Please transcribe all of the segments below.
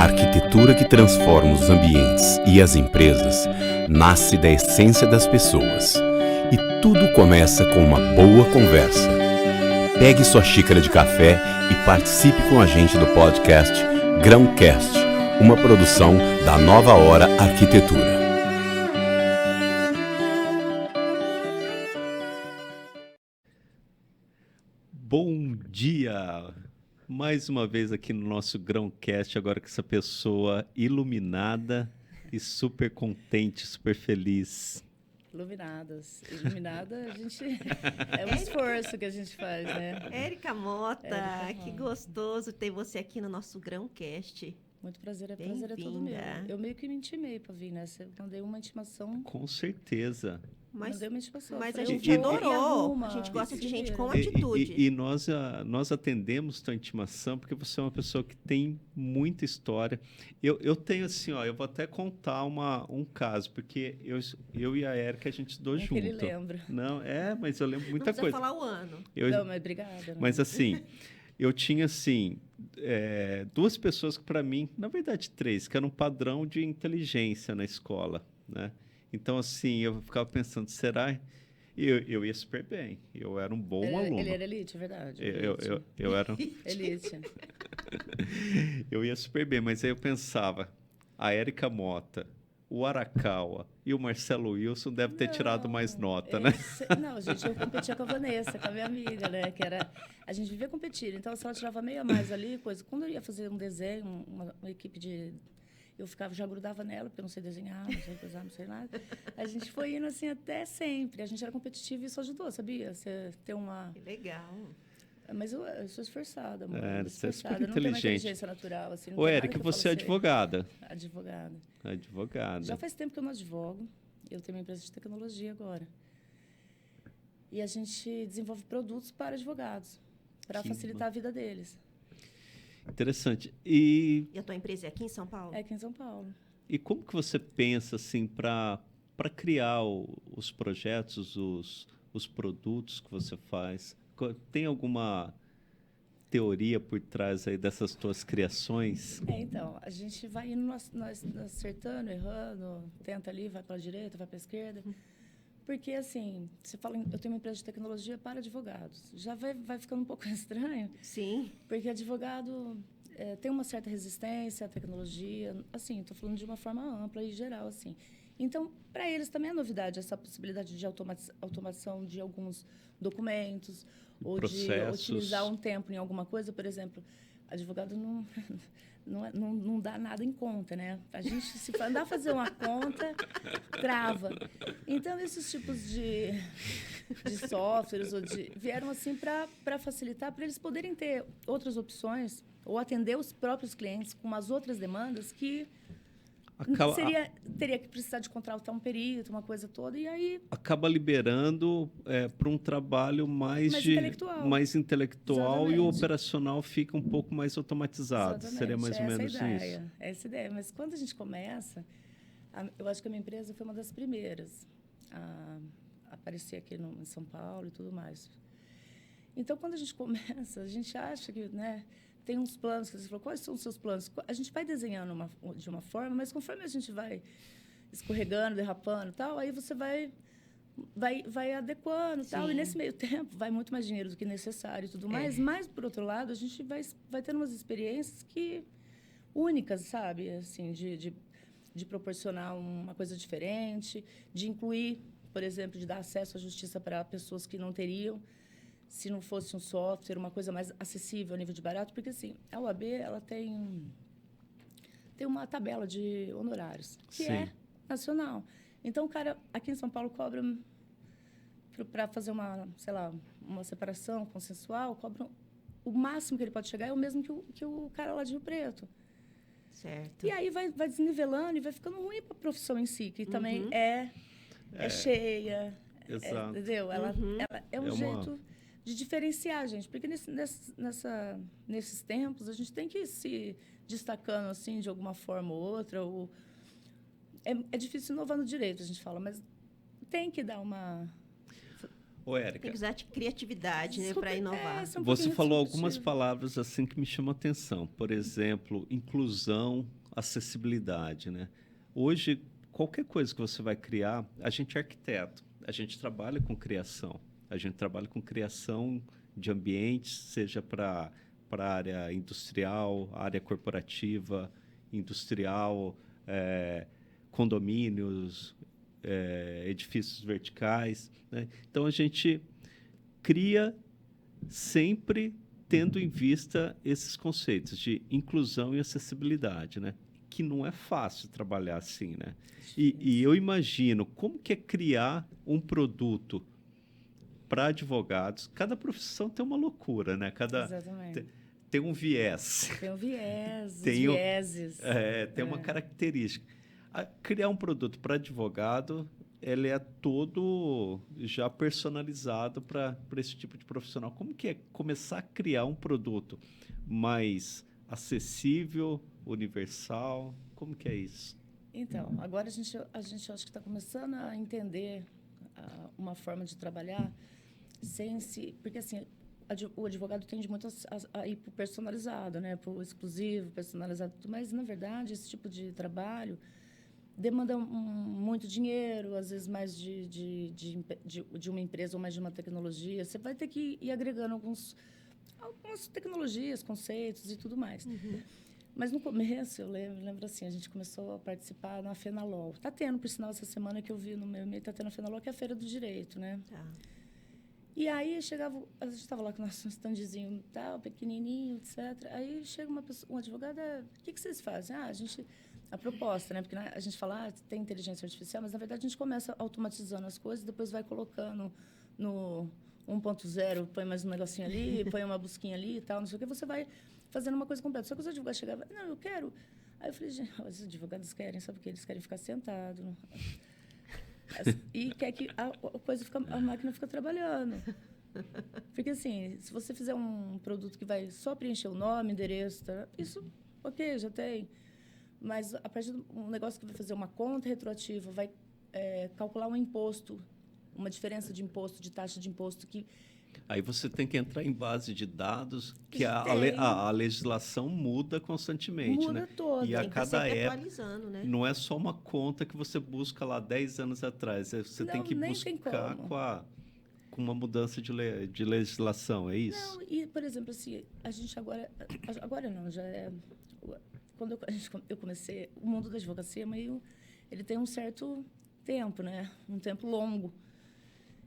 arquitetura que transforma os ambientes e as empresas nasce da essência das pessoas. E tudo começa com uma boa conversa. Pegue sua xícara de café e participe com a gente do podcast Grãocast, uma produção da Nova Hora Arquitetura. Bom dia! Mais uma vez aqui no nosso Grãocast, agora com essa pessoa iluminada e super contente, super feliz. Iluminada, a gente é um esforço que a gente faz, né? Érica Mota, que gostoso ter você aqui no nosso Grãocast. Muito prazer, prazer é todo meu. Eu meio que me intimei para vir, né? Você mandei uma intimação. Com certeza. Mandei uma intimação. Mas a gente adorou. A gente gosta de gente com atitude. E nós atendemos tua intimação porque você é uma pessoa que tem muita história. Eu tenho assim, ó, eu vou até contar um caso, porque eu e a Érica, a gente estudou junto. Ele lembra. Não, mas eu lembro muita coisa. Não precisa falar o ano. Não, mas obrigada. Não. Mas assim, eu tinha assim, duas pessoas que para mim, na verdade três, que eram um padrão de inteligência na escola, né? Então, assim, eu ficava pensando, será? Eu ia super bem. Eu era um bom aluno. Ele era elite, é verdade. Eu era... Elite. Eu ia super bem, mas aí eu pensava, a Érica Mota, o Arakawa e o Marcelo Wilson devem ter tirado mais nota, né? Não, gente, eu competia com a Vanessa, com a minha amiga, né? Que era... A gente vivia competindo. Então, se ela tirava meio a mais ali, coisa... Quando eu ia fazer um desenho, uma equipe de... Eu já grudava nela, porque eu não sei desenhar, não sei coisar, não sei nada. A gente foi indo assim até sempre. A gente era competitivo e isso ajudou, sabia? Você ter uma... Que legal. Mas eu sou esforçada, amor. Você é super inteligente. Não tenho uma inteligência natural. Assim, Ô, Érica, você é advogada. Advogada. Advogada. Já faz tempo que eu não advogo. Eu tenho uma empresa de tecnologia agora. E a gente desenvolve produtos para advogados, para facilitar a vida deles. Interessante. E a tua empresa é aqui em São Paulo? É aqui em São Paulo. E como que você pensa assim para criar os projetos, os produtos que você faz? Tem alguma teoria por trás aí dessas tuas criações? Então, a gente vai indo nós acertando, errando, tenta ali, vai para a direita, vai para a esquerda. Porque, assim, você fala, eu tenho uma empresa de tecnologia para advogados. Já vai ficando um pouco estranho. Sim. Porque advogado tem uma certa resistência à tecnologia. Assim, estou falando de uma forma ampla e geral, assim. Então, para eles também é novidade essa possibilidade de automação de alguns documentos ou processos. De otimizar um tempo em alguma coisa. Por exemplo, advogado não dá nada em conta, né? A gente, se andar a fazer uma conta, trava. Então, esses tipos de softwares vieram assim para facilitar, para eles poderem ter outras opções ou atender os próprios clientes com umas outras demandas que teria que precisar de contratar um perito, uma coisa toda, e aí... Acaba liberando para um trabalho mais intelectual e o operacional fica um pouco mais automatizado. Exatamente. Seria mais ou menos isso. Essa ideia. Mas quando a gente começa, eu acho que a minha empresa foi uma das primeiras a aparecer aqui em São Paulo e tudo mais. Então, quando a gente começa, a gente acha que, né, tem uns planos, que você falou, quais são os seus planos? A gente vai desenhando de uma forma, mas conforme a gente vai escorregando, derrapando e tal, aí você vai adequando e tal, e nesse meio tempo vai muito mais dinheiro do que necessário e tudo mais, mas, por outro lado, a gente vai tendo umas experiências únicas, sabe? Assim, de proporcionar uma coisa diferente, de incluir, por exemplo, de dar acesso à justiça para pessoas que não teriam, se não fosse um software, uma coisa mais acessível a nível de barato, porque, assim, a OAB, ela tem uma tabela de honorários, que é nacional. Então, o cara, aqui em São Paulo, cobra, para fazer uma separação consensual, cobra o máximo que ele pode chegar é o mesmo que o cara lá de Rio Preto. Certo. E aí vai desnivelando e vai ficando ruim para a profissão em si, que também é cheia. Exato. Entendeu? Ela é um jeito de diferenciar, gente. Porque nesses tempos, a gente tem que ir se destacando assim, de alguma forma ou outra. É difícil inovar no direito, a gente fala, mas tem que dar uma... Ô, Érica, tem que usar de criatividade, né, para inovar. Você falou algumas palavras assim que me chamam a atenção. Por exemplo, inclusão, acessibilidade, né? Hoje, qualquer coisa que você vai criar, a gente é arquiteto, a gente trabalha com criação, a gente trabalha com criação de ambientes, seja para a área industrial, área corporativa, industrial, condomínios, edifícios verticais, né? Então, a gente cria sempre tendo em vista esses conceitos de inclusão e acessibilidade, né? Que não é fácil trabalhar assim, né? E eu imagino como que é criar um produto para advogados. Cada profissão tem uma loucura, né? Exatamente. Tem um viés. Tem um viés, os Tem vieses. Tem uma característica. Criar um produto para advogado, ele é todo já personalizado para esse tipo de profissional. Como que é começar a criar um produto mais acessível, universal? Como que é isso? Então, agora a gente acho que está começando a entender uma forma de trabalhar sem se... Porque, assim, o advogado tende muito a ir para o personalizado, né? Para o exclusivo, personalizado, mas, na verdade, esse tipo de trabalho demanda muito dinheiro, às vezes mais de uma empresa ou mais de uma tecnologia. Você vai ter que ir agregando algumas tecnologias, conceitos e tudo mais. Uhum. Mas no começo, eu lembro assim, a gente começou a participar na FENALOL. Está tendo, por sinal, essa semana que eu vi no meu e-mail, está tendo a FENALOL, que é a Feira do Direito, né? Tá. E aí a gente estava lá com o nosso standzinho tal, pequenininho, etc. Aí chega um advogado, o que vocês fazem? A proposta, né? Porque a gente fala, tem inteligência artificial, mas, na verdade, a gente começa automatizando as coisas, depois vai colocando no 1.0, põe mais um negocinho ali, põe uma busquinha ali e tal, não sei o que, você vai fazendo uma coisa completa. Só que os advogados chegavam, não, eu quero. Aí eu falei, gente, os advogados querem, sabe o que? Eles querem ficar sentados. E quer que a máquina fica trabalhando. Porque, assim, se você fizer um produto que vai só preencher o nome, endereço, tá, isso, ok, já tem. Mas, a partir do negócio que vai fazer uma conta retroativa, vai calcular um imposto, uma diferença de imposto, de taxa de imposto que... Aí você tem que entrar em base de dados, que a legislação muda constantemente, muda, né? toda. E a cada época, atualizando, né? não é só uma conta que você busca lá 10 anos atrás. Você tem que buscar com uma mudança de legislação, é isso? Não, e, por exemplo, assim, a gente agora não, já é... Quando eu comecei, o mundo da advocacia ele tem um certo tempo, né? Um tempo longo.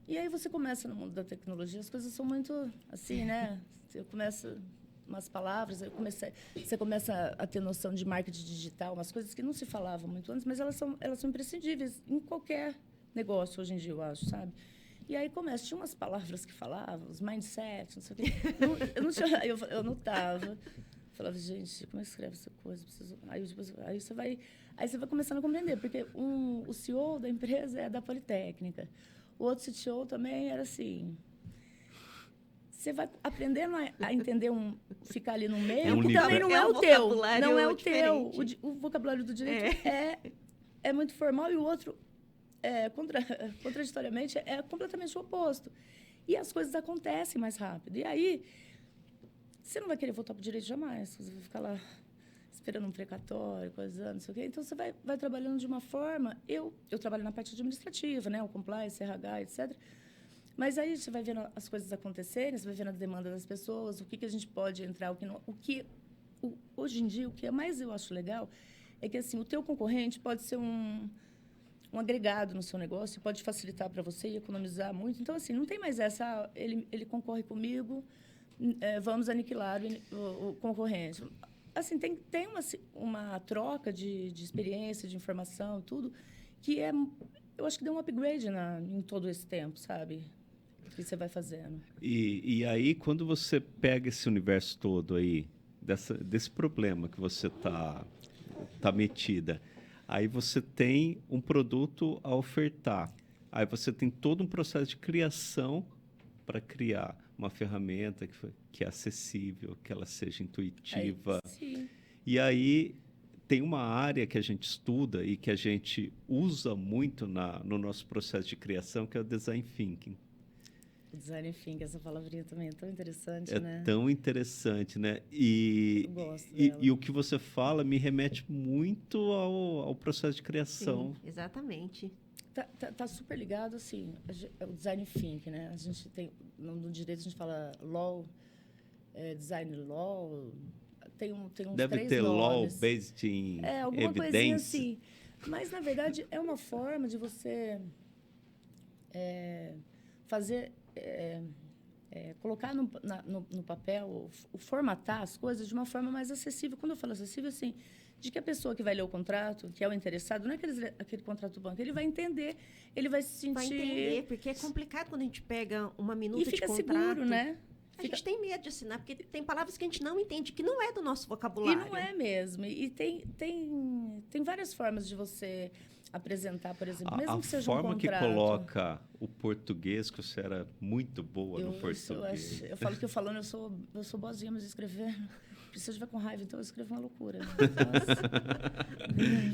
E aí você começa no mundo da tecnologia, as coisas são muito assim, né? Você começa umas palavras, você começa a ter noção de marketing digital, umas coisas que não se falavam muito antes, mas elas são imprescindíveis em qualquer negócio hoje em dia, eu acho, sabe? E aí tinha umas palavras que falavam, os mindset, não sei o quê. Eu anotava. Falava, gente, como é que escreve essa coisa? Aí você vai começando a compreender, porque o CEO da empresa é da Politécnica, o outro CTO também era assim. Você vai aprendendo a entender ficar ali no meio, que também não é o teu. Não é o teu. O vocabulário do direito é muito formal e o outro, contraditoriamente, é completamente o oposto. E as coisas acontecem mais rápido. E aí... Você não vai querer voltar para o direito jamais. Você vai ficar lá esperando um precatório, coisa, não sei o quê. Então, você vai trabalhando de uma forma... Eu trabalho na parte administrativa, né? O compliance, RH, etc. Mas aí você vai vendo as coisas acontecerem, você vai vendo a demanda das pessoas, o que a gente pode entrar, o que não... Hoje em dia, o que mais eu acho legal é que, assim, o teu concorrente pode ser um agregado no seu negócio, pode facilitar para você e economizar muito. Então, assim, não tem mais essa... Ele concorre comigo... vamos aniquilar o concorrente. Assim, tem uma troca de experiência, de informação, tudo, que eu acho que deu um upgrade em todo esse tempo, sabe? Que você vai fazendo. E aí, quando você pega esse universo todo aí, desse problema que você tá metida, aí você tem um produto a ofertar. Aí você tem todo um processo de criação para criar uma ferramenta que é acessível, que ela seja intuitiva. Sim. E aí tem uma área que a gente estuda e que a gente usa muito no nosso processo de criação, que é o design thinking. O design thinking, essa palavrinha também é tão interessante, É né? tão interessante, né? Eu gosto dela. E o que você fala me remete muito ao processo de Sim, criação. exatamente. Tá super ligado, assim, o design thinking, né? A gente tem, no direito a gente fala law, design law, tem uns Deve 3 ter law nomes. based in Alguma coisinha evidence. assim. Mas, na verdade, é uma forma de você fazer... colocar no papel, formatar as coisas de uma forma mais acessível. Quando eu falo acessível, assim, de que a pessoa que vai ler o contrato, que é o interessado, não é aquele contrato do banco, ele vai entender, ele vai se sentir... Vai entender, porque é complicado quando a gente pega uma minuta E fica de contrato. seguro, né? A gente tem medo de assinar, porque tem palavras que a gente não entende, que não é do nosso vocabulário. E não é mesmo. E tem várias formas de você apresentar, por exemplo, mesmo que seja um forma que contrato. coloca o português, que você era muito boa no português. Eu falo que eu sou boazinha, mas escrever... Se eu estiver com raiva, então eu escrevo uma loucura.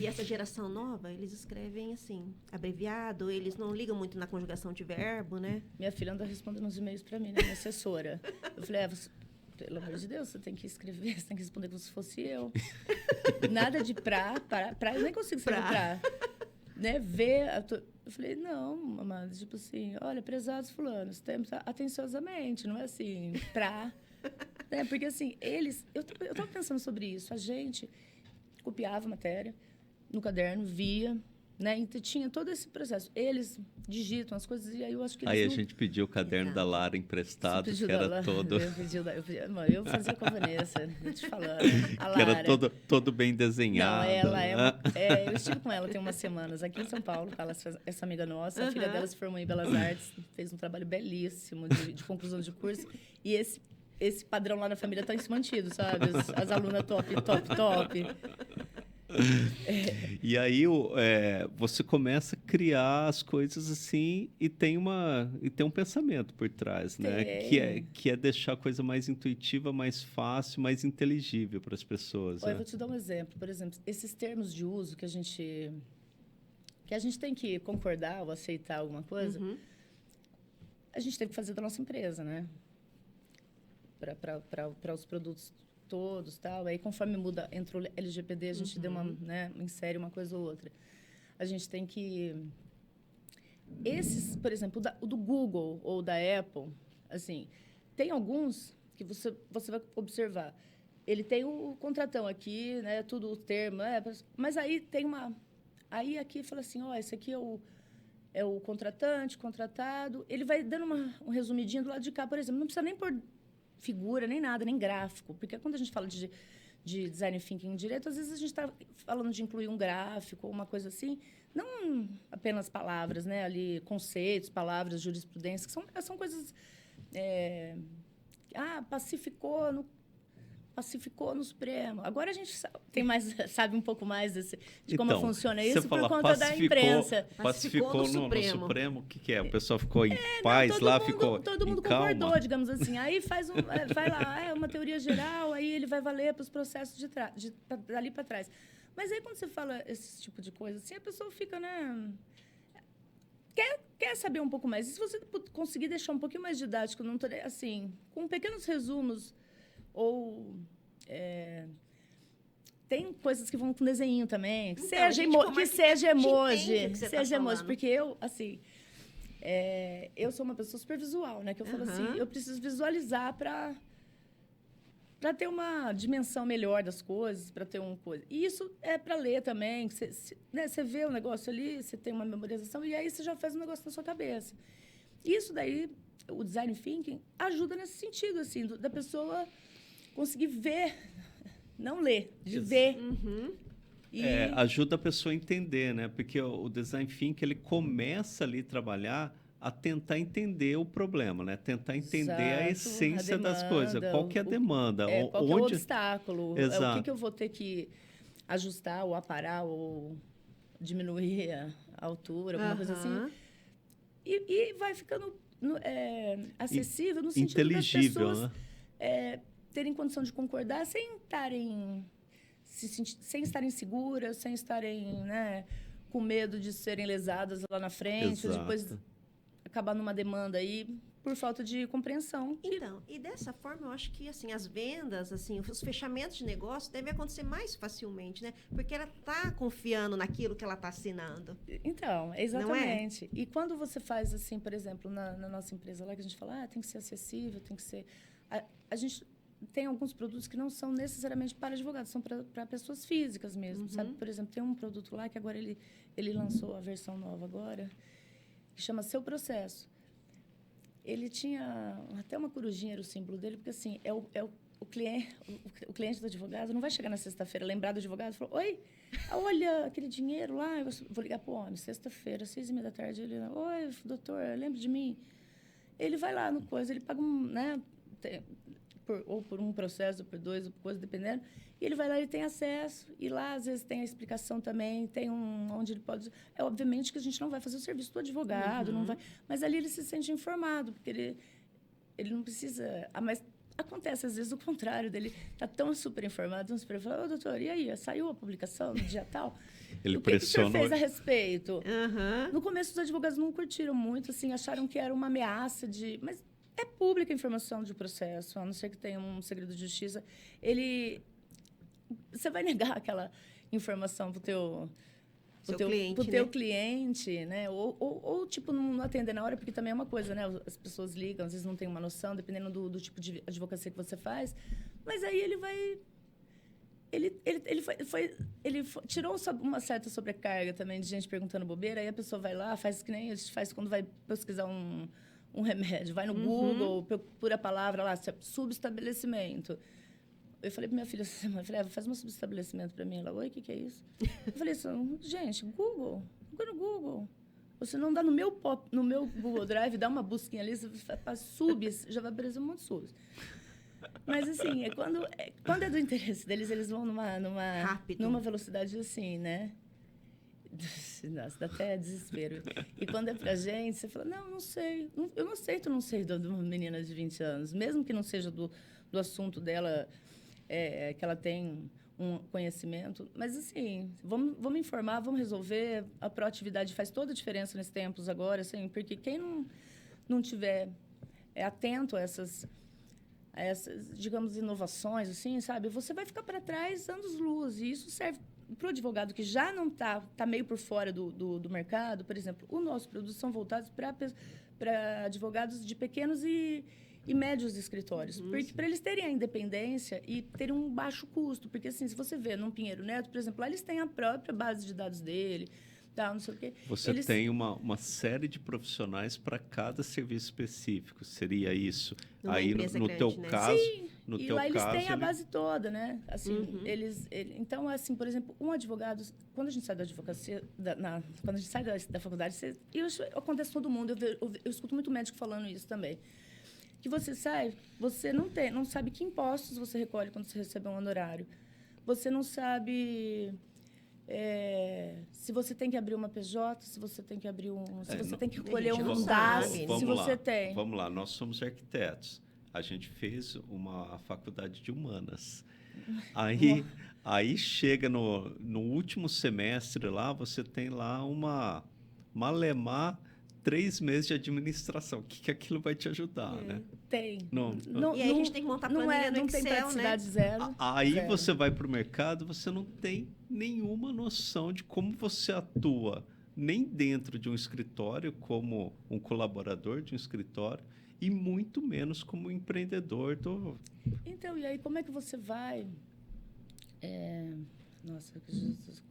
E essa geração nova, eles escrevem assim, abreviado, eles não ligam muito na conjugação de verbo, né? Minha filha anda respondendo uns e-mails para mim, né? Minha assessora. Eu falei, pelo amor de Deus, você tem que escrever, você tem que responder como se fosse eu. Nada de pra, eu nem consigo escrever pra. Né? Eu falei, não, amada, tipo assim, olha, prezados fulanos, temos atenciosamente, não é assim, pra... Né? Porque, assim, eu estava pensando sobre isso. A gente copiava a matéria no caderno, via, né? Então, tinha todo esse processo. Eles digitam as coisas e aí eu acho que eles Aí a gente pediu o caderno da Lara emprestado, que era todo... Eu fazia com a Vanessa, eu te falando. A que Lara. era todo bem desenhado. Não, ela né? eu estive com ela tem umas semanas aqui em São Paulo, essa amiga nossa. A filha dela se formou em Belas Artes, fez um trabalho belíssimo de conclusão de curso. E esse padrão lá na família está se mantido, sabe? As alunas top. E aí você começa a criar as coisas assim e tem um pensamento por trás, né? Que é deixar a coisa mais intuitiva, mais fácil, mais inteligível para as pessoas. Olha, eu vou te dar um exemplo. Por exemplo, esses termos de uso que a gente tem que concordar ou aceitar alguma coisa, a gente teve que fazer da nossa empresa, né? Para os produtos todos, tal. Aí, conforme muda, entrou o LGPD, a gente deu insere uma coisa ou outra. A gente tem que... Por exemplo, o do Google ou da Apple, assim, tem alguns que você vai observar. Ele tem o contratão aqui, né? Tudo o termo, mas aí tem uma... Aí aqui fala assim, esse aqui é o contratado. Ele vai dando um resumidinho do lado de cá, por exemplo. Não precisa nem pôr figura, nem nada, nem gráfico. Porque quando a gente fala de design thinking direto, às vezes a gente está falando de incluir um gráfico ou uma coisa assim, não apenas palavras, né? Ali, conceitos, palavras, jurisprudência, que são coisas... pacificou no Supremo. Agora a gente sabe um pouco mais de como funciona isso por conta da imprensa. Pacificou no Supremo. O que é? O pessoal ficou em paz lá, ficou todo mundo em calma. concordou, digamos assim. Aí vai lá, uma teoria geral, aí ele vai valer para os processos dali para trás. Mas aí quando você fala esse tipo de coisa, assim, a pessoa fica, né? Quer saber um pouco mais. E se você conseguir deixar um pouquinho mais didático, não assim, com pequenos resumos. Ou tem coisas que vão com desenho também. Que seja emoji. Porque eu, assim, eu sou uma pessoa super visual, né? Que eu falo assim, eu preciso visualizar para ter uma dimensão melhor das coisas, para ter uma coisa. E isso é para ler também. Você vê o negócio ali, você tem uma memorização, e aí você já faz um negócio na sua cabeça. Isso daí, o design thinking, ajuda nesse sentido, assim, da pessoa... conseguir ver, não ler, de ver. Ajuda a pessoa a entender, né? Porque o design thinking, ele começa ali a trabalhar a tentar entender o problema, né? Tentar entender a essência das coisas. Qual que é a demanda? Qual que é o obstáculo? Exato. O que eu vou ter que ajustar ou aparar ou diminuir a altura, alguma coisa assim. E vai ficando acessível no sentido das pessoas... né? Terem condição de concordar sem estarem seguras, sem estarem, né, com medo de serem lesadas lá na frente. Exato. Depois acabar numa demanda aí por falta de compreensão. Então, e dessa forma, eu acho que assim, as vendas, assim, os fechamentos de negócio devem acontecer mais facilmente, né? Porque ela está confiando naquilo que ela está assinando. Então, exatamente. E quando você faz assim, por exemplo, na nossa empresa lá, que a gente fala, tem que ser acessível, tem que ser... A gente tem alguns produtos que não são necessariamente para advogados, são para pessoas físicas mesmo, sabe? Por exemplo, tem um produto lá que agora ele lançou a versão nova agora, que chama Seu Processo. Ele tinha até uma corujinha, era o símbolo dele, porque assim, o cliente do advogado não vai chegar na sexta-feira, lembrar do advogado e falar, oi, olha aquele dinheiro lá, eu vou ligar para o homem, sexta-feira, 6h30 ele, oi, doutor, lembra de mim? Ele vai lá no coisa, ele paga né, ou por um processo, ou por dois, ou por coisa, dependendo, e ele vai lá, ele tem acesso, e lá, às vezes, tem a explicação também, tem onde ele pode... obviamente que a gente não vai fazer o serviço do advogado, não vai, mas ali ele se sente informado, porque ele não precisa... mas acontece, às vezes, o contrário dele, está tão super informado, tão super informado, ô, doutor, e aí, saiu a publicação no dia tal? Ele o que o senhor pressionou. fez a respeito? No começo, os advogados não curtiram muito, assim, acharam que era uma ameaça de... Mas é pública a informação de processo, a não ser que tenha um segredo de justiça. Você vai negar aquela informação para o teu cliente, né? Ou tipo, não atender na hora, porque também é uma coisa, né? As pessoas ligam, às vezes não tem uma noção, dependendo do tipo de advocacia que você faz. Mas aí ele vai... Ele tirou uma certa sobrecarga também de gente perguntando bobeira, aí a pessoa vai lá, faz que nem a gente faz quando vai pesquisar um remédio. Vai no Google, procura a palavra lá, subestabelecimento. Eu falei para minha filha essa semana, faz um subestabelecimento para mim. Ela, oi, o que é isso? Eu falei assim, gente, Google, procura no Google. Você não dá no meu Google Drive, dá uma busquinha ali, você faz subs, já vai aparecer um monte de subs. Mas, assim, quando é do interesse deles, eles vão numa velocidade assim, né? Nossa, dá até desespero. E quando é pra gente, você fala, não sei. Eu não aceito não sei de uma menina de 20 anos. Mesmo que não seja do assunto dela, que ela tem um conhecimento. Mas, assim, vamos informar, vamos resolver. A proatividade faz toda a diferença nesses tempos agora, assim, porque quem não tiver atento a essas, digamos, inovações, assim, sabe? Você vai ficar para trás anos-luz. E isso serve para o advogado que já não tá meio por fora do mercado. Por exemplo, os nossos produtos são voltados para advogados de pequenos e médios escritórios. Porque para eles terem a independência e terem um baixo custo. Porque, assim, se você vê num Pinheiro Neto, por exemplo, lá eles têm a própria base de dados dele, tal, não sei o quê. Você tem uma série de profissionais para cada serviço específico. Seria isso? Aí, no grande, teu né? caso... Sim, no e teu lá eles caso, têm a base toda, né? Assim, então, assim, por exemplo, um advogado... Quando a gente sai da advocacia, quando a gente sai da faculdade, isso acontece com todo mundo, eu escuto muito médico falando isso também. Que você sai, você não sabe que impostos você recolhe quando você recebe um honorário. Você não sabe... se você tem que abrir uma PJ, se você tem que abrir se você tem que colher um DAS, se você tem. Vamos lá, nós somos arquitetos. A gente fez uma faculdade de humanas. Aí chega no último semestre lá, você tem lá uma malemar 3 meses de administração. O que aquilo vai te ajudar, né? Tem. E aí a gente tem que montar planilha no Excel, não tem praticidade, né? zero. Aí zero. você vai para o mercado, você não tem nenhuma noção de como você atua, nem dentro de um escritório, como um colaborador de um escritório, e muito menos como empreendedor Então, e aí como é que você vai... Nossa, que Jesus,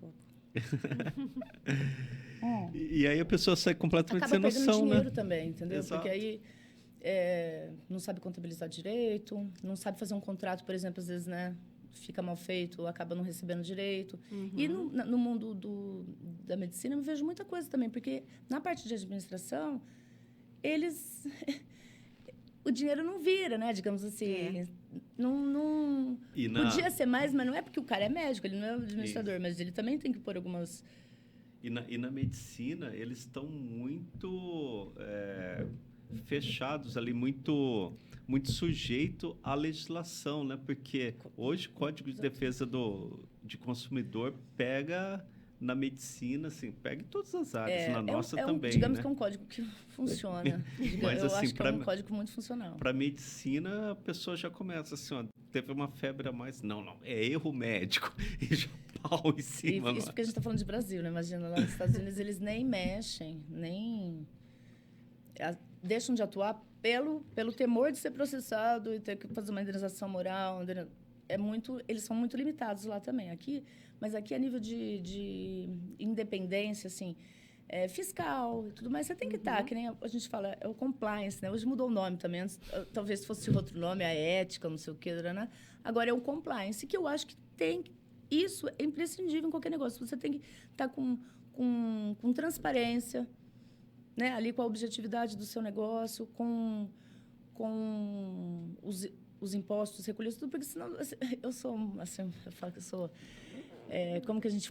E aí a pessoa sai completamente acaba sem perdendo noção, dinheiro né? também, entendeu? Exato. Porque aí não sabe contabilizar direito, não sabe fazer um contrato, por exemplo, às vezes, né? Fica mal feito, acaba não recebendo direito. E no mundo da medicina eu vejo muita coisa também, porque na parte de administração, eles... o dinheiro não vira, né? Digamos assim. Não podia ser mais, mas não é porque o cara é médico, ele não é administrador, mas ele também tem que pôr algumas... E na medicina, eles estão muito fechados ali, muito sujeito à legislação, né? Porque hoje o Código de Defesa de Consumidor pega na medicina, assim, pega em todas as áreas, na nossa também, digamos né? que é um código que funciona. Mas, eu assim, acho que é um código muito funcional. Para medicina, a pessoa já começa assim, ó, teve uma febre a mais. Não, é erro médico. E já pau em cima. Isso porque a gente está falando de Brasil, né? Imagina, lá nos Estados Unidos eles nem mexem, deixam de atuar pelo temor de ser processado e ter que fazer uma indenização moral. Eles são muito limitados lá também. Mas aqui a nível de independência, assim, fiscal e tudo mais, você tem que estar, que nem a gente fala, é o compliance, né? Hoje mudou o nome também, antes, talvez fosse outro nome, a ética, não sei o quê, né? Agora é o compliance, que eu acho que isso é imprescindível em qualquer negócio. Você tem que estar com transparência, né? Ali com a objetividade do seu negócio, com os impostos recolhidos, tudo, porque senão eu sou, assim, eu falo que eu sou...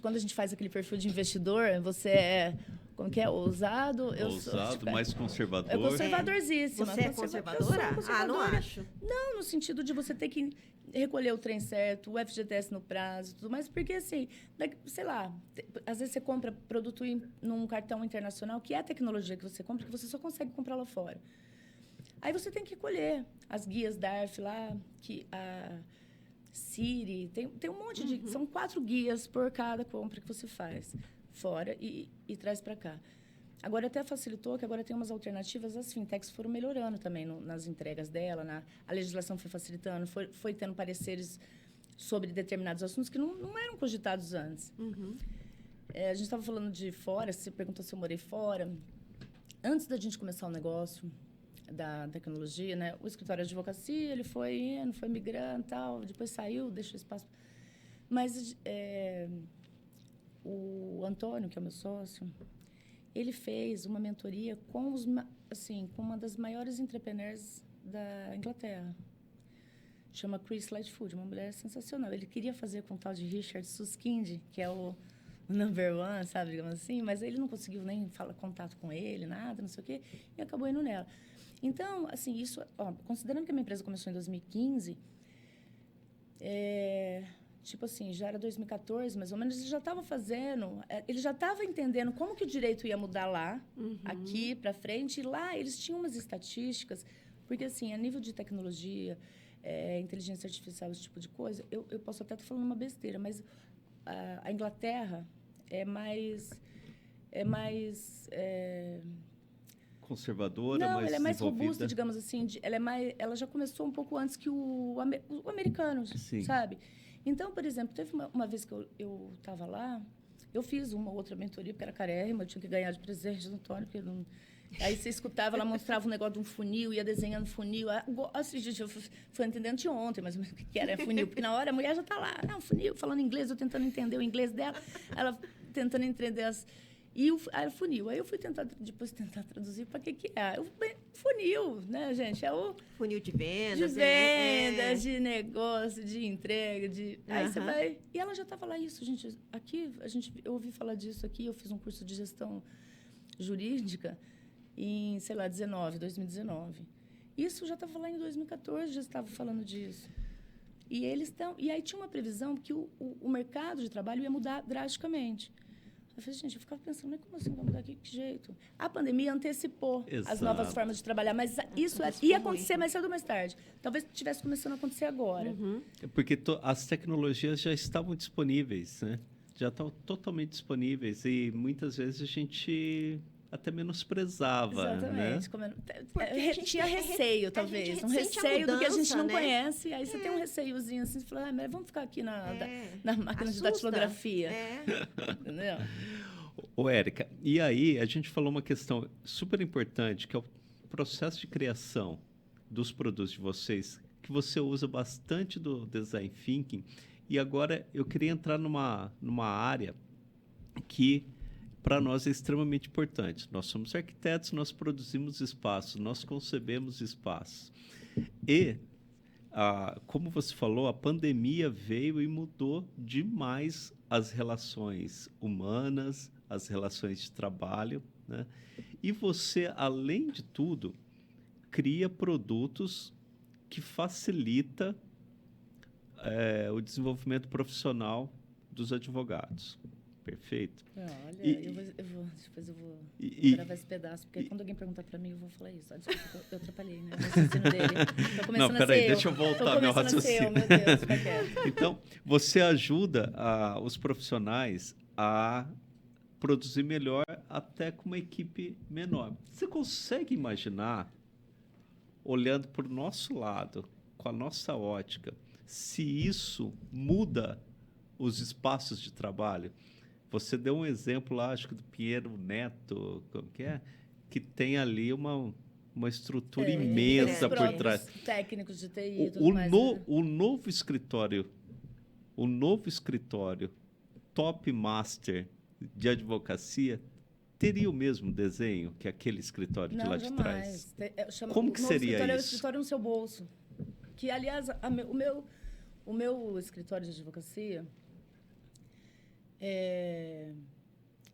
quando a gente faz aquele perfil de investidor, você como que é? Ousado? Ousado, mais conservador. É conservadorzíssima. Você é conservadora? Não acho. Não, no sentido de você ter que recolher o trem certo, o FGTS no prazo, tudo mais, porque assim, sei lá, às vezes você compra produto num cartão internacional, que é a tecnologia que você compra, que você só consegue comprar lá fora. Aí você tem que recolher as guias DARF lá, que a Siri, tem um monte de... São 4 guias por cada compra que você faz fora e traz para cá. Agora até facilitou, que agora tem umas alternativas, as fintechs foram melhorando também nas entregas dela, a legislação foi facilitando, foi tendo pareceres sobre determinados assuntos que não eram cogitados antes. A gente estava falando de fora, você perguntou se eu morei fora. Antes da gente começar o negócio da tecnologia, né? O escritório de advocacia, ele foi indo, foi migrando e tal, depois saiu, deixou espaço. Mas o Antônio, que é o meu sócio, ele fez uma mentoria com uma das maiores entrepreneurs da Inglaterra. Chama Chris Lightfoot, uma mulher sensacional. Ele queria fazer com o tal de Richard Susskind, que é o number one, sabe, digamos assim, mas ele não conseguiu nem contato com ele, nada, não sei o quê, e acabou indo nela. Então, assim, isso, considerando que a minha empresa começou em 2015, tipo assim, já era 2014, mais ou menos, ele já estava fazendo, ele já estava entendendo como que o direito ia mudar lá, aqui para frente, e lá eles tinham umas estatísticas, porque, assim, a nível de tecnologia, inteligência artificial, esse tipo de coisa, eu posso até estar falando uma besteira, mas a Inglaterra é mais conservadora, não, mais ela é mais desenvolvida. robusta, digamos assim. Ela já começou um pouco antes que o americano, Sim. sabe? Então, por exemplo, teve uma vez que eu estava lá, eu fiz uma outra mentoria, porque era carérrima, eu tinha que ganhar de presente do Antônio, porque não... Aí você escutava, ela mostrava um negócio de um funil, ia desenhando funil. Assim, gente, eu fui entendendo de ontem, mas o que era funil? Porque na hora a mulher já está lá, funil, falando inglês, eu tentando entender o inglês dela, ela tentando entender aí o funil. Aí eu fui tentar traduzir para que é. Funil, né, gente? É o... Funil de vendas. De negócio, de entrega, Aí você vai... E ela já estava lá, isso, gente. Aqui, eu ouvi falar disso aqui, eu fiz um curso de gestão jurídica em, 2019. Isso já estava lá em 2014, já estava falando disso. E aí tinha uma previsão que o mercado de trabalho ia mudar drasticamente. Eu falei, gente, eu ficava pensando, mas como assim vai mudar? Que jeito? A pandemia antecipou as novas formas de trabalhar, mas isso ia acontecer mais cedo ou mais tarde. Talvez estivesse começando a acontecer agora. Porque as tecnologias já estavam disponíveis, né? Já estão totalmente disponíveis e muitas vezes a gente até menosprezava, exatamente, né? Tinha receio, talvez. Um receio do que a gente não conhece. Aí você tem um receiozinho assim, você fala, mas vamos ficar aqui na máquina de datilografia. Entendeu? Ô, Érica, e aí a gente falou uma questão super importante, que é o processo de criação dos produtos de vocês, que você usa bastante do Design Thinking. E agora eu queria entrar numa área que para nós é extremamente importante. Nós somos arquitetos, nós produzimos espaços, nós concebemos espaços. E, como você falou, a pandemia veio e mudou demais as relações humanas, as relações de trabalho, né? E você, além de tudo, cria produtos que facilita o desenvolvimento profissional dos advogados. Perfeito. Olha, E- depois eu vou E- gravar esse pedaço, porque quando alguém perguntar pra mim, eu vou falar isso. Ah, desculpa, eu atrapalhei, né? O raciocínio dele. Tô começando Não, a peraí, ser deixa eu Tô voltar meu começando a ser eu, raciocínio. meu Deus, fica quieto. Então, você ajuda os profissionais a produzir melhor até com uma equipe menor. Você consegue imaginar, olhando para o nosso lado, com a nossa ótica, se isso muda os espaços de trabalho? Você deu um exemplo lá, acho que do Pinheiro Neto, como que é? Que tem ali uma estrutura imensa por próprios trás. técnicos de TI e O, tudo o mais. no- Né? o novo escritório top master de advocacia teria o mesmo desenho que aquele escritório de lá Não, de jamais. trás? Como que o novo seria escritório é o isso? escritório no seu bolso. Que, aliás, o meu escritório de advocacia,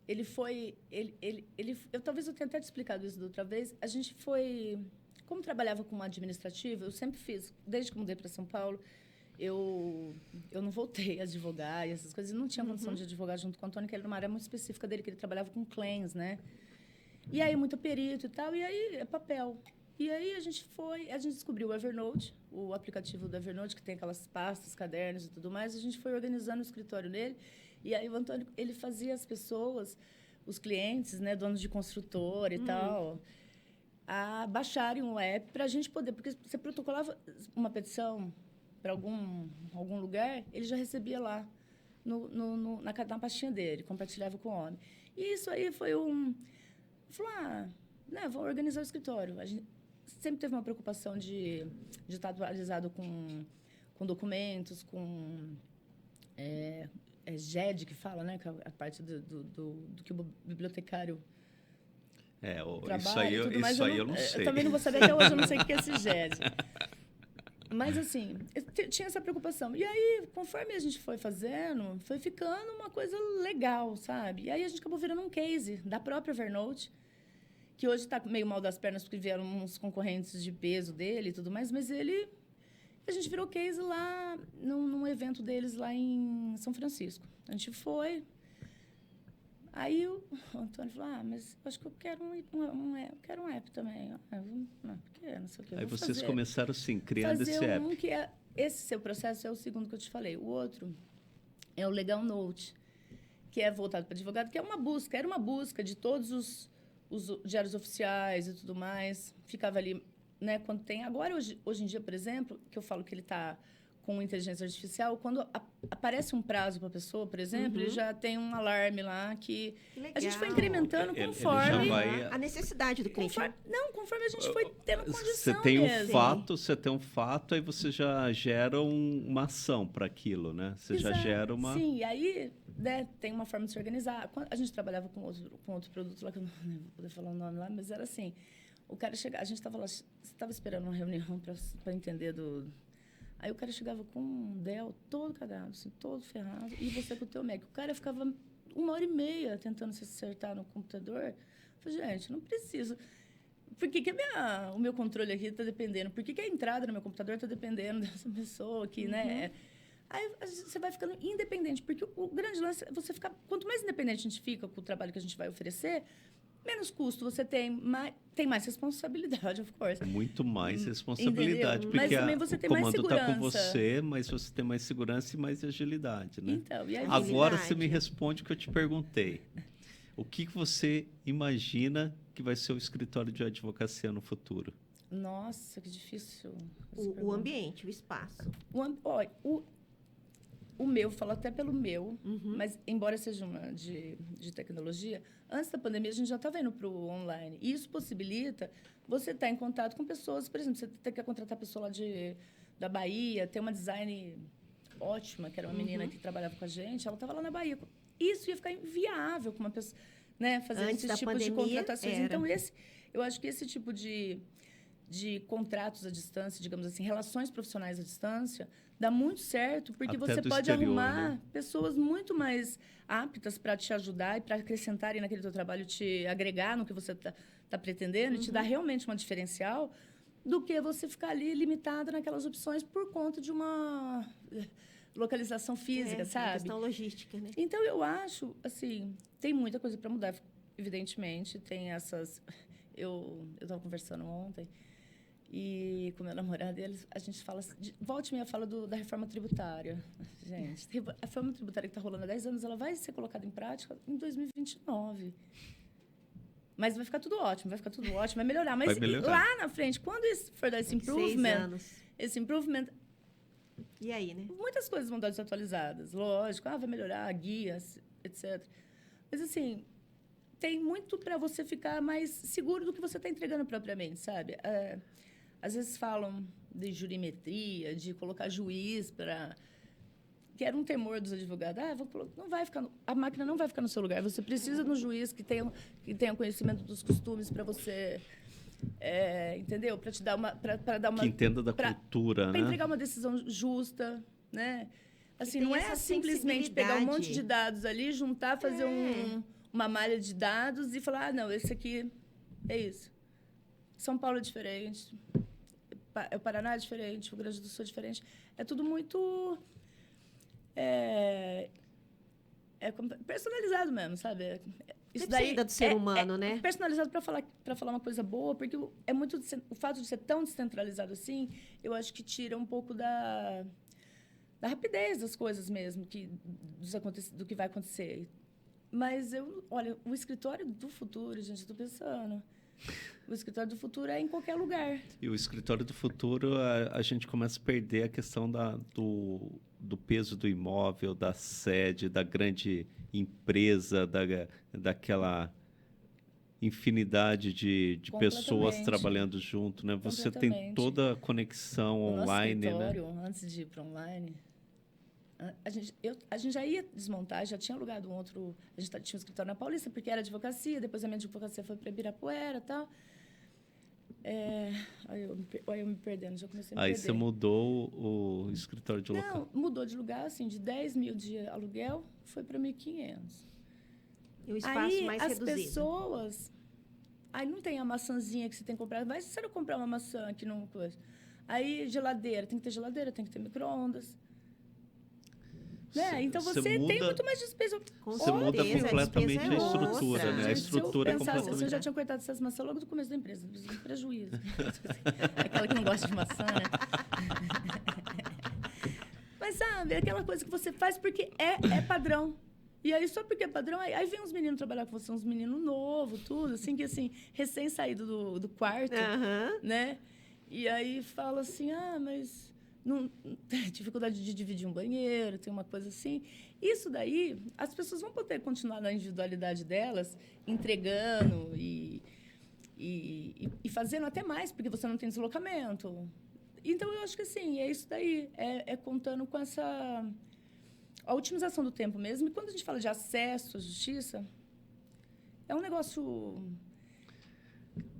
ele foi... talvez eu tenha até te explicado isso da outra vez. A gente foi... Como trabalhava com uma administrativa, eu sempre fiz, desde que mudei para São Paulo, eu não voltei a advogar e essas coisas. Eu não tinha condição de advogar junto com o Antônio, que era uma área muito específica dele, que ele trabalhava com claims, né? E aí, muito perito e tal, e aí é papel. E aí a gente descobriu o Evernote, o aplicativo do Evernote, que tem aquelas pastas, cadernos e tudo mais. A gente foi organizando o escritório nele. E aí o Antônio, ele fazia as pessoas, os clientes, né, donos de construtora e tal, a baixarem o app para a gente poder... Porque você protocolava uma petição para algum lugar, ele já recebia lá na pastinha dele, compartilhava com o homem. E isso aí foi falou, né, vamos organizar o escritório. A gente sempre teve uma preocupação de estar atualizado com documentos, com GED, que fala, né, que é a parte do que o bibliotecário trabalha. Isso aí eu não sei. Eu também não vou saber até hoje, eu não sei o que é esse GED. Mas, assim, eu tinha essa preocupação. E aí, conforme a gente foi fazendo, foi ficando uma coisa legal, sabe? E aí a gente acabou virando um case da própria Evernote, que hoje está meio mal das pernas porque vieram uns concorrentes de peso dele e tudo mais, mas a gente virou case lá num evento deles lá em São Francisco. A gente foi. Aí o Antônio falou, mas eu acho que eu quero um app também. Não sei o que. Aí vocês começaram assim, criando esse app. Que esse seu processo é o segundo que eu te falei. O outro é o Legal Note, que é voltado para advogado, que era uma busca de todos os diários oficiais e tudo mais. Ficava ali, né, quando tem... Agora, hoje em dia, por exemplo, que eu falo que ele está com inteligência artificial, quando aparece um prazo para a pessoa, por exemplo, ele já tem um alarme lá que a gente foi incrementando conforme... Ele já vai... A necessidade do cliente. Conforme a gente foi tendo condição Você tem mesmo. um fato, aí você já gera uma ação para aquilo, né? Você já gera uma... Sim, e aí, né, tem uma forma de se organizar. A gente trabalhava com outro produto lá, que eu não vou poder falar o nome lá, mas era assim, o cara chegava, a gente estava lá, você estava esperando uma reunião para entender Aí o cara chegava com um Dell todo cagado, assim, todo ferrado, e você com o teu Mac. O cara ficava 1h30 tentando se acertar no computador. Eu falei, gente, não preciso. Por que o meu controle aqui está dependendo? Por que a entrada no meu computador está dependendo dessa pessoa aqui, né? Aí você vai ficando independente, porque o grande lance é você ficar... Quanto mais independente a gente fica com o trabalho que a gente vai oferecer, menos custo você tem mais responsabilidade, of course. Muito mais responsabilidade, Entendeu? porque Mas também você o tem mais comando está com segurança. você, mas você tem mais segurança e mais agilidade, né? Então, e Agora você me responde o que eu te perguntei. O que você imagina que vai ser o escritório de advocacia no futuro? Nossa, que difícil. O ambiente, o espaço. O meu, falo até pelo meu, mas embora seja uma de tecnologia, antes da pandemia a gente já estava indo para o online. E isso possibilita você estar em contato com pessoas, por exemplo, você quer contratar a pessoa lá da Bahia, tem uma design ótima, que era uma menina que trabalhava com a gente, ela estava lá na Bahia. Isso ia ficar inviável com uma pessoa, né, fazer Antes esse tipo pandemia, de contratações. era. Então, eu acho que esse tipo de contratos à distância, digamos assim, relações profissionais à distância, dá muito certo, porque Até você do pode exterior, arrumar né? pessoas muito mais aptas para te ajudar e para acrescentarem naquele teu trabalho, te agregar no que você tá pretendendo e te dar realmente um diferencial, do que você ficar ali limitada naquelas opções por conta de uma localização física, Uma sabe? questão logística, né? Então, eu acho, assim, tem muita coisa para mudar, evidentemente. Tem essas... Eu estava conversando ontem e com meu namorado, a gente fala... Volta e meia fala da reforma tributária. Gente, a reforma tributária que está rolando há 10 anos, ela vai ser colocada em prática em 2029. Mas vai ficar tudo ótimo, vai melhorar. Mas Vai melhorar. lá na frente, quando for dar esse 6 improvement... anos. Esse improvement... E aí, né? Muitas coisas vão estar desatualizadas, lógico. Vai melhorar, guias, etc. Mas, assim, tem muito para você ficar mais seguro do que você está entregando propriamente, sabe? Às vezes falam de jurimetria, de colocar juiz para... Que era um temor dos advogados. Não vai ficar a máquina não vai ficar no seu lugar. Você precisa de um juiz que tenha conhecimento dos costumes para você... entendeu? Para te dar para dar uma... Que entenda da cultura, Para né? entregar uma decisão justa, né? Assim, tem não é essa simplesmente pegar um monte sensibilidade. de dados ali, juntar, fazer uma malha de dados e falar, não, esse aqui é isso. São Paulo é diferente, o Paraná é diferente, o Rio Grande do Sul é diferente. É tudo muito... personalizado mesmo, sabe? Isso daí do ser humano, né? Personalizado para falar uma coisa boa, porque o fato de ser tão descentralizado assim, eu acho que tira um pouco da rapidez das coisas mesmo, do que vai acontecer. Mas olha, o escritório do futuro, gente, estou pensando. O escritório do futuro é em qualquer lugar. E o escritório do futuro, a gente começa a perder a questão do peso do imóvel, da sede, da grande empresa, daquela infinidade de pessoas trabalhando junto, né? Você tem toda a conexão online, nosso escritório, né? antes de ir para online, a gente já ia desmontar, já tinha alugado um outro... A gente tinha um escritório na Paulista, porque era advocacia, depois a minha advocacia foi para Ibirapuera e tal. Aí eu me perdendo, já comecei a me Aí perder. você mudou o escritório de local. Não, mudou de lugar, assim, de 10 mil de aluguel, foi para 1.500. E o espaço Aí, mais as reduzido. pessoas... Aí não tem a maçãzinha que você tem que comprar. Vai se eu comprar uma maçã aqui numa coisa. Aí, geladeira. Tem que ter geladeira, tem que ter micro-ondas. Né? Então, você tem muito mais despesa. Você muda completamente a estrutura, né? A estrutura é Se eu completamente... já tinha cortado essas maçãs logo do começo da empresa. Prejuízo. Aquela que não gosta de maçã, né? Mas, sabe, é aquela coisa que você faz porque é padrão. E aí, só porque é padrão, aí vem uns meninos trabalhar com você, uns meninos novos, tudo, assim, que assim, recém-saído do quarto, né? E aí fala assim, mas não tem dificuldade de dividir um banheiro, tem uma coisa assim. Isso daí, as pessoas vão poder continuar na individualidade delas, entregando e fazendo até mais, porque você não tem deslocamento. Então, eu acho que, assim, é isso daí. É contando com a otimização do tempo mesmo. E quando a gente fala de acesso à justiça, é um negócio...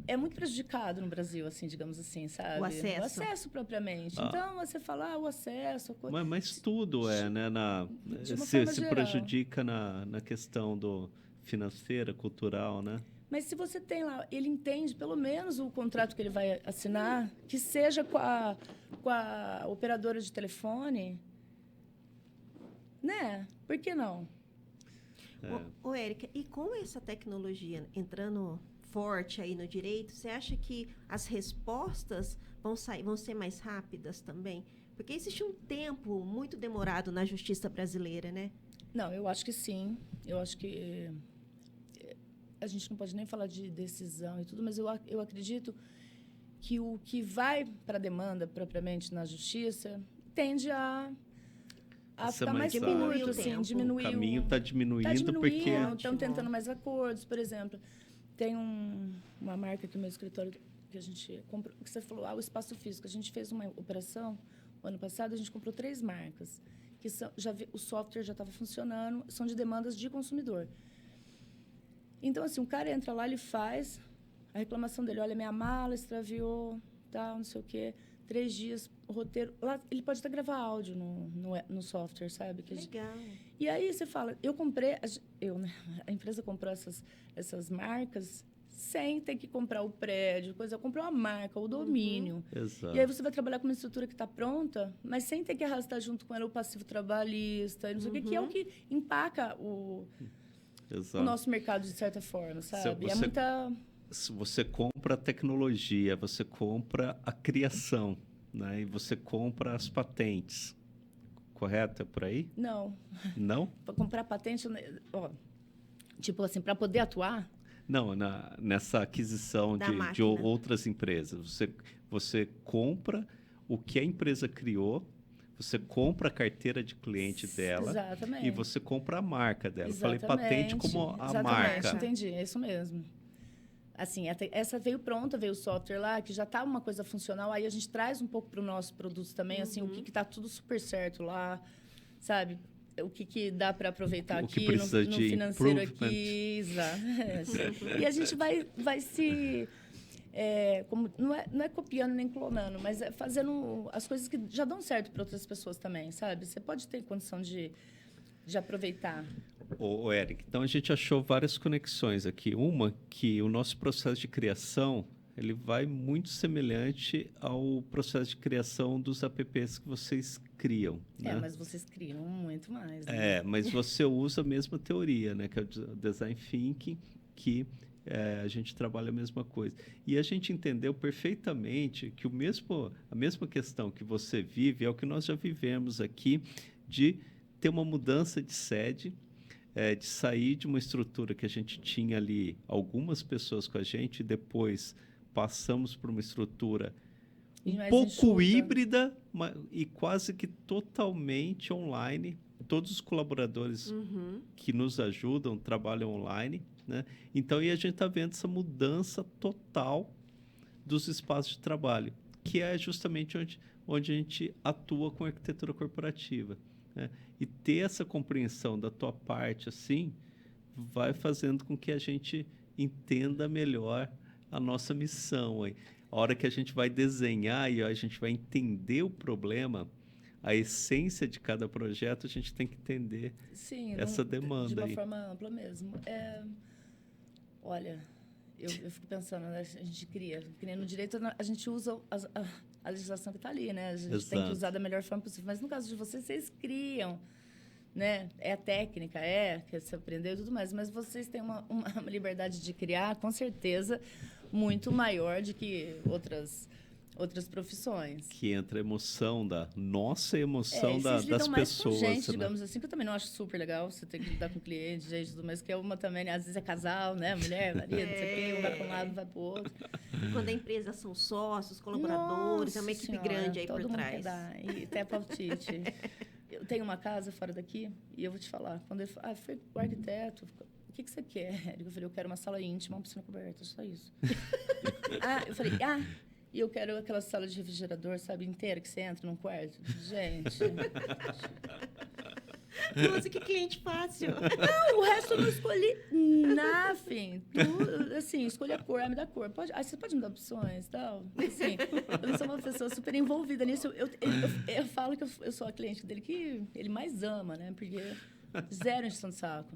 É muito prejudicado no Brasil, assim, digamos assim, sabe? O acesso. O acesso, propriamente. Então, você fala, o acesso... Mas tudo né? De uma Se forma geral. prejudica na questão financeira, cultural, né? Mas se você tem lá, ele entende pelo menos o contrato que ele vai assinar, que seja com a operadora de telefone, né? Por que não? Ô, Érica, e com essa tecnologia entrando forte aí no direito, você acha que as respostas vão ser mais rápidas também? Porque existe um tempo muito demorado na justiça brasileira, né? Não, eu acho que sim. Eu acho que... A gente não pode nem falar de decisão e tudo, mas eu acredito que o que vai para a demanda propriamente na justiça tende a ficar mais curto, assim, diminuir. O caminho está diminuindo porque... Estão tentando mais acordos, por exemplo. Tem uma marca aqui no meu escritório que a gente comprou, que você falou, o espaço físico. A gente fez uma operação, o ano passado, a gente comprou 3 marcas, que o software já estava funcionando, são de demandas de consumidor. Então, assim, o cara entra lá, ele faz a reclamação dele. Olha, minha mala extraviou, tal, não sei o quê. 3 dias, o roteiro... Lá, ele pode até gravar áudio no software, sabe? Legal. E aí você fala, eu comprei... né? A empresa comprou essas marcas sem ter que comprar o prédio, comprar uma marca, o domínio. Exato. E aí você vai trabalhar com uma estrutura que está pronta, mas sem ter que arrastar junto com ela o passivo trabalhista, e não sei o que é o que empaca o nosso mercado, de certa forma, sabe? Você compra a tecnologia, você compra a criação, né? E você compra as patentes. Correto? É por aí? Não. Não? Para comprar patente, ó, tipo assim, para poder atuar... Não, nessa aquisição de outras empresas. Você compra o que a empresa criou, você compra a carteira de cliente dela. Exatamente. E você compra a marca dela. Exatamente. Eu falei patente como a marca. Entendi, é isso mesmo. Assim, essa veio pronta, veio o software lá, que já está uma coisa funcional, aí a gente traz um pouco para o nosso produto também, assim, o que está tudo super certo lá, sabe? O que dá para aproveitar aqui no financeiro aqui. Exato. E a gente vai se... não é copiando nem clonando, mas é fazendo as coisas que já dão certo para outras pessoas também, sabe? Você pode ter condição de aproveitar. Ô, Eric, então a gente achou várias conexões aqui. Uma, que o nosso processo de criação, ele vai muito semelhante ao processo de criação dos apps que vocês criam. Né? Mas vocês criam muito mais. Né? Mas você usa a mesma teoria, né? Que é o Design Thinking, que a gente trabalha a mesma coisa. E a gente entendeu perfeitamente que a mesma questão que você vive é o que nós já vivemos aqui, de ter uma mudança de sede, de sair de uma estrutura que a gente tinha ali algumas pessoas com a gente, e depois passamos por uma estrutura um pouco híbrida e quase que totalmente online. Todos os colaboradores que nos ajudam trabalham online, né? Então, e a gente está vendo essa mudança total dos espaços de trabalho, que é justamente onde a gente atua com arquitetura corporativa. Né? E ter essa compreensão da tua parte, assim, vai fazendo com que a gente entenda melhor a nossa missão. Aí. A hora que a gente vai desenhar e a gente vai entender o problema, a essência de cada projeto, a gente tem que entender essa demanda. De uma forma ampla mesmo. Olha, eu fico pensando, né? A gente cria no direito, a gente usa a legislação que está ali, né? A gente tem que usar da melhor forma possível. Mas no caso de vocês criam, né? É a técnica, que você aprendeu e tudo mais. Mas vocês têm uma liberdade de criar, com certeza, muito maior do que outras profissões. Que entra a emoção das pessoas. Mais com gente, né? digamos assim, que eu também não acho super legal. Você tem que lidar com cliente, gente, tudo mais, que é uma também, né? Às vezes é casal, né? Mulher, marido, não sei o quê, um vai para um lado, vai para o outro. Quando a empresa são sócios, colaboradores, é uma equipe grande aí por trás. Quer dar, e até palpite. Eu tenho uma casa fora daqui, e eu vou te falar, quando ele falou, foi o arquiteto, o que você quer? Eu falei, eu quero uma sala íntima, uma piscina coberta, só isso. Eu falei, e eu quero aquela sala de refrigerador, sabe, inteira, que você entra num quarto. Gente. Nossa, que cliente fácil. Não, o resto eu não escolhi nothing. Tudo, assim, escolhi a cor, me dá cor. Você pode me dar opções e tal? Assim, eu não sou uma pessoa super envolvida nisso. Eu falo que eu sou a cliente dele que ele mais ama, né? Porque zero encheção de saco.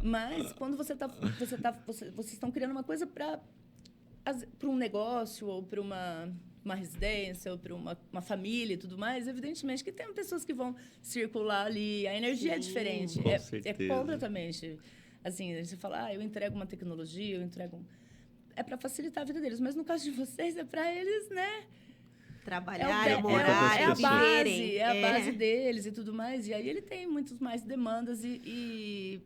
Mas quando vocês estão criando uma coisa para um negócio ou para uma residência ou para uma família e tudo mais, evidentemente que tem pessoas que vão circular ali, a energia é diferente, é completamente assim, você fala, eu entrego uma tecnologia, é para facilitar a vida deles, mas no caso de vocês é para eles, né, trabalhar, morar, viverem. É a base deles e tudo mais, e aí ele tem muitas mais demandas e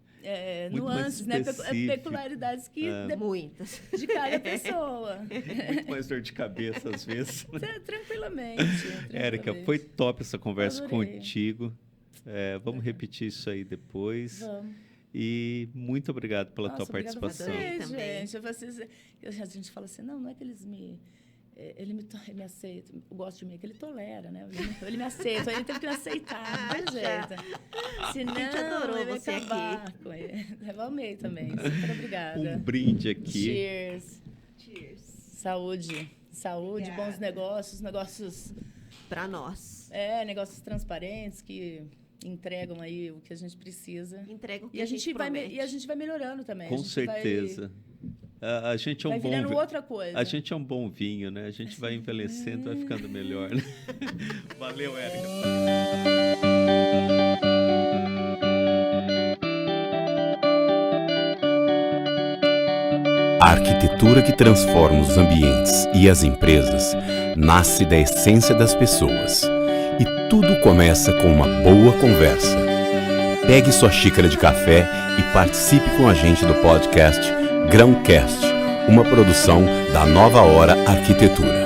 nuances, né? Peculiaridades que muitas de cada pessoa. Muito mais dor de cabeça às vezes. Tranquilamente. Érica, foi top essa conversa contigo. Vamos repetir isso aí depois. Vamos. E muito obrigado pela tua participação. Gente, a gente fala assim, não é que eles ele me aceita, eu gosto de mim, que ele tolera, né? Ele me aceita, ele teve que me aceitar, não tem jeito. Senão, a gente adorou você aqui. Eu amei também, super obrigada. Um brinde aqui. Cheers. Saúde, bons negócios para nós. Negócios transparentes que entregam aí o que a gente precisa. Entrega o que a gente vai melhorando também. Com certeza. A gente é um vai bom virando outra coisa. A gente é um bom vinho, né? A gente vai envelhecendo, vai ficando melhor. Né? Valeu, Érica. A arquitetura que transforma os ambientes e as empresas nasce da essência das pessoas. E tudo começa com uma boa conversa. Pegue sua xícara de café e participe com a gente do podcast Grãocast, uma produção da Nova Hora Arquitetura.